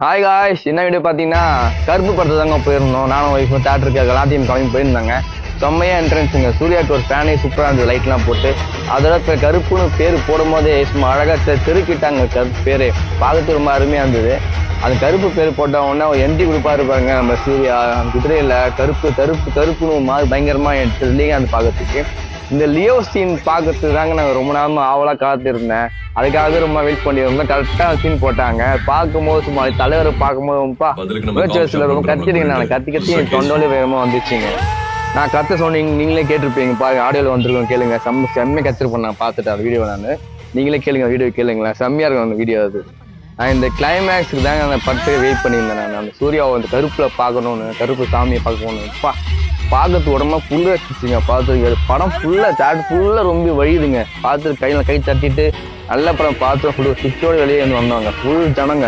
Hi guys, என்ன video பார்த்தீங்கன்னா கருப்பு படத்தை தாங்க போயிருந்தோம். நானும் ஒய்ஃப் தேட்டருக்கு எல்லாத்தையும் கிளம்பி போயிருந்தாங்க. செம்மையாக என்ட்ரன்ஸுங்க. சூர்யாவுக்கு ஒரு ஃபேனே சூப்பராக இருந்தது, லைட்லாம் போட்டு. அதோட இப்போ கருப்புன்னு பேர் போடும் போதே சும்மா அழகாக தெருக்கிட்டாங்க. கருப்பு பேர் பார்க்கறதுக்கு ரொம்ப அருமையாக இருந்தது. அந்த கருப்பு பேர் போட்ட உடனே ஒரு என்ட்ரி கொடுப்பா இருப்பாங்க நம்ம சூர்யா குதிரையில். கருப்புன்னு மாதிரி பயங்கரமாக எடுத்ததுலேயே அந்த பார்க்கறதுக்கு. இந்த லியோ சீன் பார்க்கறதுக்கு தாங்க நாங்கள் ரொம்ப நேரமாக ஆவலாக காத்திருந்தேன். அதுக்காக ரொம்ப வெயிட் பண்ணியிருந்தோம். கரெக்டாக சீன் போட்டாங்க. பார்க்கும்போது சும்மா தலைவரை பார்க்கும்போது ரொம்ப கத்திடுங்க. நான் கத்தி என் தொண்டோலே வேகமாக வந்துச்சுங்க. நான் கத்த சொன்னீங்க, நீங்களே கேட்டிருப்பீங்க. பாருங்க, ஆடியோவில் வந்துருக்கோம், கேளுங்க. செம்மையாக கத்திருப்பேன். நான் பார்த்துட்டேன் அந்த வீடியோ. நீங்களே கேளுங்க, வீடியோ கேளுங்களேன். செம்மையாக இருக்கும் அந்த வீடியோ. அது நான் இந்த கிளைமேக்ஸுக்கு தாங்க அந்த படத்துக்கு வெயிட் பண்ணியிருந்தேன். நான் அந்த சூர்யாவை அந்த கருப்பில் பார்க்கணுன்னு, கருப்பு சாமியை பார்க்கணுன்னு பார்க்கறதுக்கு உடம்பா புல்லு வச்சுச்சுங்க. பார்த்துருக்கு படம் ஃபுல்லாக ரொம்ப வழியுதுங்க. பார்த்துட்டு கை தட்டிட்டு நல்ல படம் பார்த்து ஃபுல்லு சுற்றோடு வெளியே வந்து வந்தாங்க. ஃபுல் ஜனங்க.